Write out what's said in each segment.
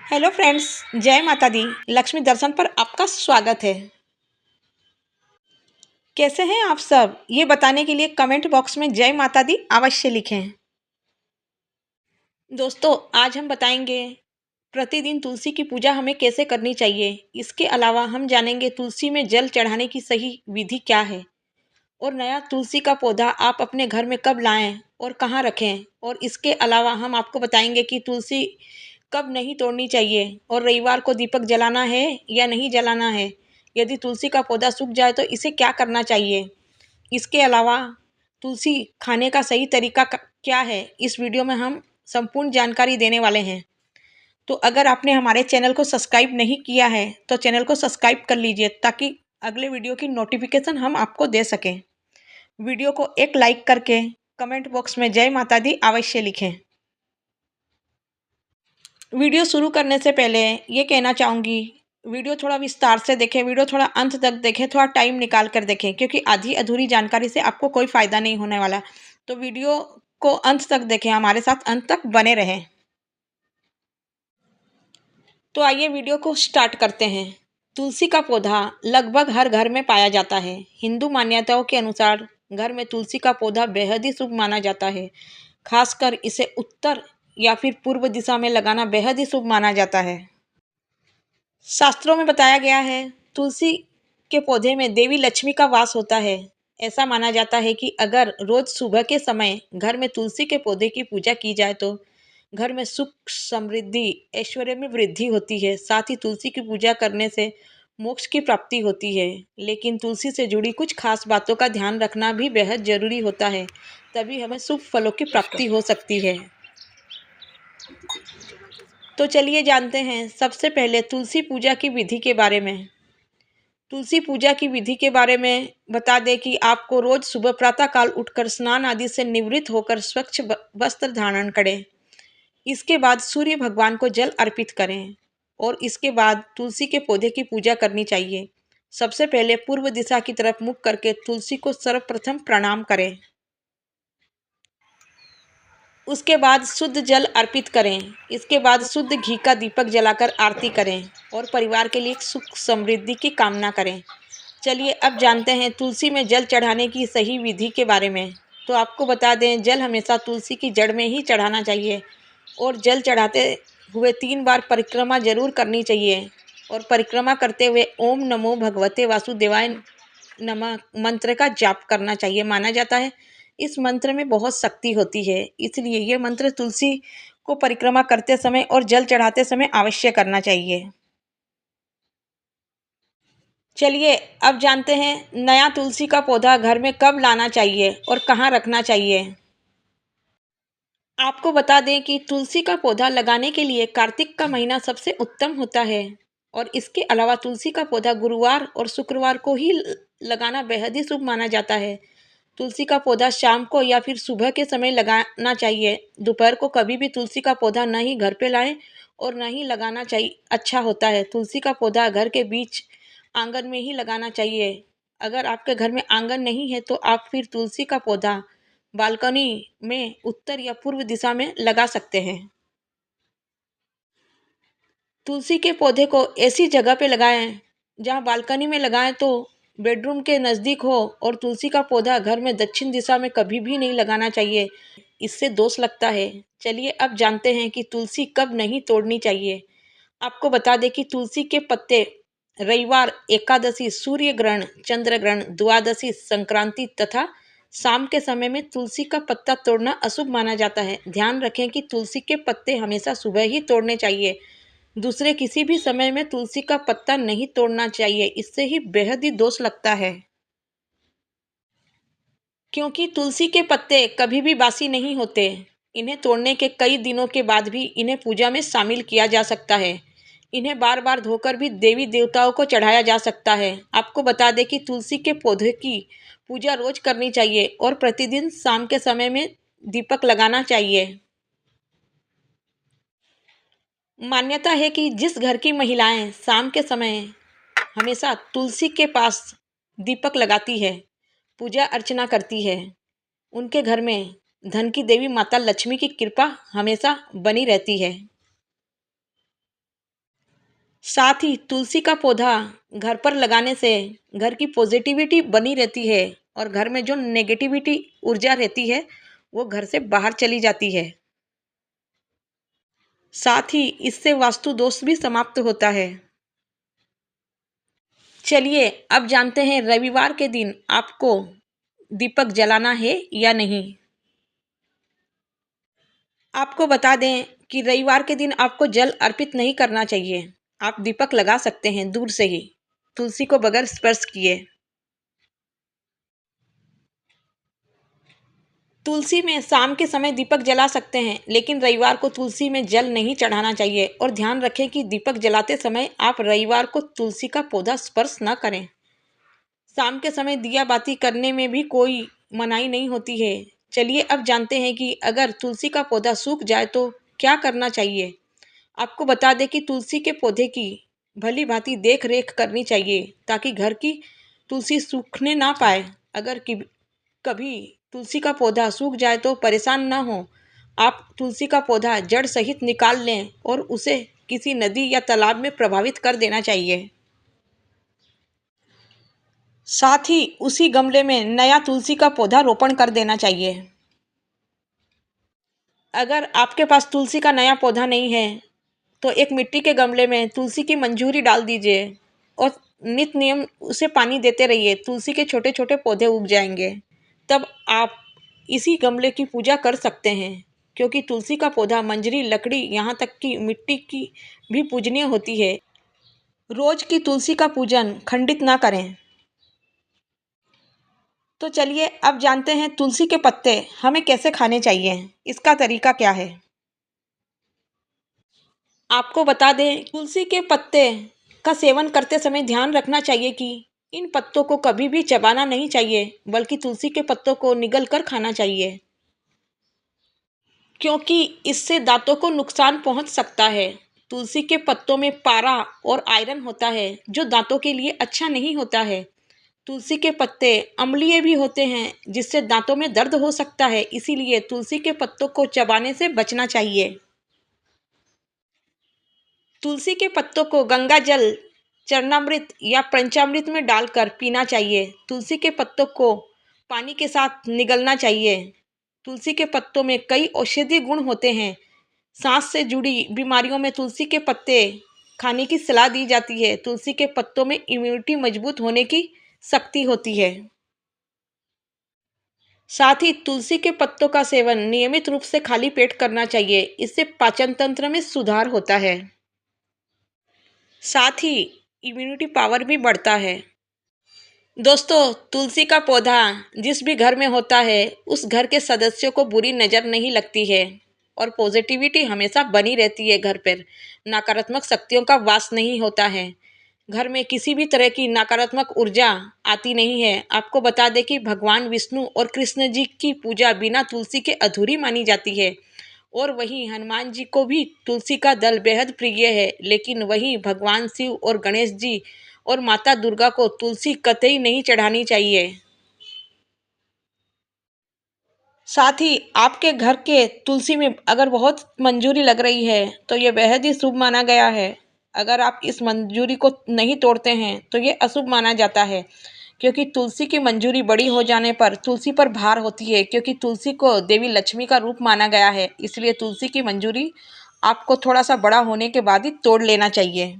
Hello friends. जय माता दी। लक्ष्मी दर्शन पर आपका स्वागत है। कैसे हैं आप सब, ये बताने के लिए कमेंट बॉक्स में जय माता दी अवश्य लिखें। दोस्तों, आज हम बताएंगे प्रतिदिन तुलसी की पूजा हमें कैसे करनी चाहिए। इसके अलावा हम जानेंगे तुलसी में जल चढ़ाने की सही विधि क्या है, और नया तुलसी का पौधा आप अपने घर में कब लाएं और कहाँ रखें। और इसके अलावा हम आपको बताएंगे कि तुलसी कब नहीं तोड़नी चाहिए, और रविवार को दीपक जलाना है या नहीं जलाना है। यदि तुलसी का पौधा सूख जाए तो इसे क्या करना चाहिए। इसके अलावा तुलसी खाने का सही तरीका क्या है, इस वीडियो में हम संपूर्ण जानकारी देने वाले हैं। तो अगर आपने हमारे चैनल को सब्सक्राइब नहीं किया है तो चैनल को सब्सक्राइब कर लीजिए, ताकि अगले वीडियो की नोटिफिकेशन हम आपको दे सकें। वीडियो को एक लाइक करके कमेंट बॉक्स में जय माता दी अवश्य लिखें। वीडियो शुरू करने से पहले ये कहना चाहूँगी, वीडियो थोड़ा विस्तार से देखें, वीडियो थोड़ा अंत तक देखें, थोड़ा टाइम निकाल कर देखें, क्योंकि आधी अधूरी जानकारी से आपको कोई फ़ायदा नहीं होने वाला। तो वीडियो को अंत तक देखें, हमारे साथ अंत तक बने रहें। तो आइए वीडियो को स्टार्ट करते हैं। तुलसी का पौधा लगभग हर घर में पाया जाता है। हिंदू मान्यताओं के अनुसार घर में तुलसी का पौधा बेहद ही शुभ माना जाता है। खासकर इसे उत्तर या फिर पूर्व दिशा में लगाना बेहद ही शुभ माना जाता है। शास्त्रों में बताया गया है, तुलसी के पौधे में देवी लक्ष्मी का वास होता है। ऐसा माना जाता है कि अगर रोज सुबह के समय घर में तुलसी के पौधे की पूजा की जाए तो घर में सुख, समृद्धि, ऐश्वर्य में वृद्धि होती है। साथ ही तुलसी की पूजा करने से मोक्ष की प्राप्ति होती है। लेकिन तुलसी से जुड़ी कुछ खास बातों का ध्यान रखना भी बेहद जरूरी होता है, तभी हमें शुभ फलों की प्राप्ति हो सकती है। तो चलिए जानते हैं सबसे पहले तुलसी पूजा की विधि के बारे में। तुलसी पूजा की विधि के बारे में बता दें कि आपको रोज सुबह प्रातः काल उठकर स्नान आदि से निवृत्त होकर स्वच्छ वस्त्र धारण करें। इसके बाद सूर्य भगवान को जल अर्पित करें और इसके बाद तुलसी के पौधे की पूजा करनी चाहिए। सबसे पहले पूर्व दिशा की तरफ मुख करके तुलसी को सर्वप्रथम प्रणाम करें। उसके बाद शुद्ध जल अर्पित करें। इसके बाद शुद्ध घी का दीपक जलाकर आरती करें और परिवार के लिए सुख समृद्धि की कामना करें। चलिए अब जानते हैं तुलसी में जल चढ़ाने की सही विधि के बारे में। तो आपको बता दें, जल हमेशा तुलसी की जड़ में ही चढ़ाना चाहिए और जल चढ़ाते हुए 3 बार परिक्रमा जरूर करनी चाहिए। और परिक्रमा करते हुए ओम नमो भगवते वासुदेवाय नमः मंत्र का जाप करना चाहिए। माना जाता है इस मंत्र में बहुत शक्ति होती है, इसलिए ये मंत्र तुलसी को परिक्रमा करते समय और जल चढ़ाते समय अवश्य करना चाहिए। चलिए अब जानते हैं नया तुलसी का पौधा घर में कब लाना चाहिए और कहाँ रखना चाहिए। आपको बता दें कि तुलसी का पौधा लगाने के लिए कार्तिक का महीना सबसे उत्तम होता है, और इसके अलावा तुलसी का पौधा गुरुवार और शुक्रवार को ही लगाना बेहद ही शुभ माना जाता है। तुलसी का पौधा शाम को या फिर सुबह के समय लगाना चाहिए। दोपहर को कभी भी तुलसी का पौधा न ही घर पे लाएं और न ही लगाना चाहिए, अच्छा होता है। तुलसी का पौधा घर के बीच आंगन में ही लगाना चाहिए। अगर आपके घर में आंगन नहीं है तो आप फिर तुलसी का पौधा बालकनी में उत्तर या पूर्व दिशा में लगा सकते हैं। तुलसी के पौधे को ऐसी जगह पे लगाएं जहां बालकनी में लगाएं तो बेडरूम के नज़दीक हो, और तुलसी का पौधा घर में दक्षिण दिशा में कभी भी नहीं लगाना चाहिए, इससे दोष लगता है। चलिए अब जानते हैं कि तुलसी कब नहीं तोड़नी चाहिए। आपको बता दें कि तुलसी के पत्ते रविवार, एकादशी, सूर्य ग्रहण, चंद्र ग्रहण, द्वादशी, संक्रांति तथा शाम के समय में तुलसी का पत्ता तोड़ना अशुभ माना जाता है। ध्यान रखें कि तुलसी के पत्ते हमेशा सुबह ही तोड़ने चाहिए। दूसरे किसी भी समय में तुलसी का पत्ता नहीं तोड़ना चाहिए, इससे ही बेहद ही दोष लगता है। क्योंकि तुलसी के पत्ते कभी भी बासी नहीं होते। इन्हें तोड़ने के कई दिनों के बाद भी इन्हें पूजा में शामिल किया जा सकता है। इन्हें बार बार धोकर भी देवी देवताओं को चढ़ाया जा सकता है। आपको बता दें कि तुलसी के पौधे की पूजा रोज करनी चाहिए और प्रतिदिन शाम के समय में दीपक लगाना चाहिए। मान्यता है कि जिस घर की महिलाएं शाम के समय हमेशा तुलसी के पास दीपक लगाती है, पूजा अर्चना करती है, उनके घर में धन की देवी माता लक्ष्मी की कृपा हमेशा बनी रहती है। साथ ही तुलसी का पौधा घर पर लगाने से घर की पॉजिटिविटी बनी रहती है और घर में जो नेगेटिविटी ऊर्जा रहती है वो घर से बाहर चली जाती है। साथ ही इससे वास्तु दोष भी समाप्त होता है। चलिए अब जानते हैं रविवार के दिन आपको दीपक जलाना है या नहीं। आपको बता दें कि रविवार के दिन आपको जल अर्पित नहीं करना चाहिए। आप दीपक लगा सकते हैं दूर से ही, तुलसी को बगैर स्पर्श किए। तुलसी में शाम के समय दीपक जला सकते हैं, लेकिन रविवार को तुलसी में जल नहीं चढ़ाना चाहिए। और ध्यान रखें कि दीपक जलाते समय आप रविवार को तुलसी का पौधा स्पर्श न करें। शाम के समय दिया बाती करने में भी कोई मनाही नहीं होती है। चलिए अब जानते हैं कि अगर तुलसी का पौधा सूख जाए तो क्या करना चाहिए। आपको बता दें कि तुलसी के पौधे की भली भांति देख रेख करनी चाहिए ताकि घर की तुलसी सूखने ना पाए। अगर कभी तुलसी का पौधा सूख जाए तो परेशान ना हो। आप तुलसी का पौधा जड़ सहित निकाल लें और उसे किसी नदी या तालाब में प्रभावित कर देना चाहिए। साथ ही उसी गमले में नया तुलसी का पौधा रोपण कर देना चाहिए। अगर आपके पास तुलसी का नया पौधा नहीं है तो एक मिट्टी के गमले में तुलसी की मंजूरी डाल दीजिए और नित नियम उसे पानी देते रहिए। तुलसी के छोटे छोटे पौधे उग जाएंगे। तब आप इसी गमले की पूजा कर सकते हैं, क्योंकि तुलसी का पौधा मंजरी लकड़ी यहाँ तक कि मिट्टी की भी पूजनीय होती है। रोज की तुलसी का पूजन खंडित ना करें। तो चलिए अब जानते हैं तुलसी के पत्ते हमें कैसे खाने चाहिए, इसका तरीका क्या है। आपको बता दें तुलसी के पत्ते का सेवन करते समय ध्यान रखना चाहिए कि इन पत्तों को कभी भी चबाना नहीं चाहिए, बल्कि तुलसी के पत्तों को निगल कर खाना चाहिए, क्योंकि इससे दांतों को नुकसान पहुंच सकता है। तुलसी के पत्तों में पारा और आयरन होता है जो दांतों के लिए अच्छा नहीं होता है। तुलसी के पत्ते अम्लीय भी होते हैं जिससे दांतों में दर्द हो सकता है, इसीलिए तुलसी के पत्तों को चबाने से बचना चाहिए। तुलसी के पत्तों को गंगा जल, चरणामृत या पंचामृत में डालकर पीना चाहिए। तुलसी के पत्तों को पानी के साथ निगलना चाहिए। तुलसी के पत्तों में कई औषधीय गुण होते हैं। सांस से जुड़ी बीमारियों में तुलसी के पत्ते खाने की सलाह दी जाती है। तुलसी के पत्तों में इम्यूनिटी मजबूत होने की शक्ति होती है। साथ ही तुलसी के पत्तों का सेवन नियमित रूप से खाली पेट करना चाहिए। इससे पाचन तंत्र में सुधार होता है। साथ ही इम्यूनिटी पावर भी बढ़ता है। दोस्तों, तुलसी का पौधा जिस भी घर में होता है उस घर के सदस्यों को बुरी नज़र नहीं लगती है और पॉजिटिविटी हमेशा बनी रहती है। घर पर नकारात्मक शक्तियों का वास नहीं होता है। घर में किसी भी तरह की नकारात्मक ऊर्जा आती नहीं है। आपको बता दें कि भगवान विष्णु और कृष्ण जी की पूजा बिना तुलसी के अधूरी मानी जाती है। और वहीं हनुमान जी को भी तुलसी का दल बेहद प्रिय है, लेकिन वहीं भगवान शिव और गणेश जी और माता दुर्गा को तुलसी कतई नहीं चढ़ानी चाहिए। साथ ही आपके घर के तुलसी में अगर बहुत मंजूरी लग रही है तो ये बेहद ही शुभ माना गया है। अगर आप इस मंजूरी को नहीं तोड़ते हैं तो ये अशुभ माना जाता है, क्योंकि तुलसी की मंजूरी बड़ी हो जाने पर तुलसी पर भार होती है, क्योंकि तुलसी को देवी लक्ष्मी का रूप माना गया है। इसलिए तुलसी की मंजूरी आपको थोड़ा सा बड़ा होने के बाद ही तोड़ लेना चाहिए।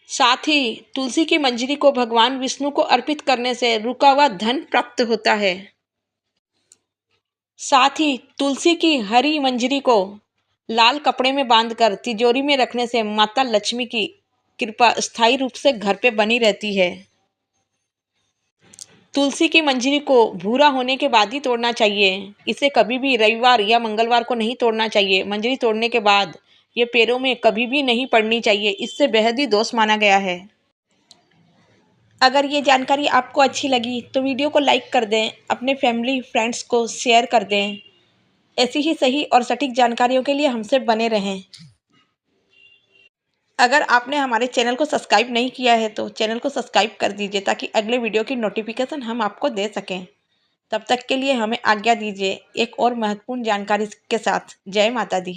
साथ ही तुलसी की मंजरी को भगवान विष्णु को अर्पित करने से रुका हुआ धन प्राप्त होता है। साथ ही तुलसी की हरी मंजरी को लाल कपड़े में बांधकर तिजोरी में रखने से माता लक्ष्मी की कृपा स्थायी रूप से घर पे बनी रहती है। तुलसी की मंजरी को भूरा होने के बाद ही तोड़ना चाहिए। इसे कभी भी रविवार या मंगलवार को नहीं तोड़ना चाहिए। मंजरी तोड़ने के बाद ये पैरों में कभी भी नहीं पड़नी चाहिए, इससे बेहद ही दोष माना गया है। अगर ये जानकारी आपको अच्छी लगी तो वीडियो को लाइक कर दें, अपने फैमिली फ्रेंड्स को शेयर कर दें। ऐसी ही सही और सटीक जानकारियों के लिए हमसे बने रहें। अगर आपने हमारे चैनल को सब्सक्राइब नहीं किया है तो चैनल को सब्सक्राइब कर दीजिए ताकि अगले वीडियो की नोटिफिकेशन हम आपको दे सकें। तब तक के लिए हमें आज्ञा दीजिए एक और महत्वपूर्ण जानकारी के साथ। जय माता दी।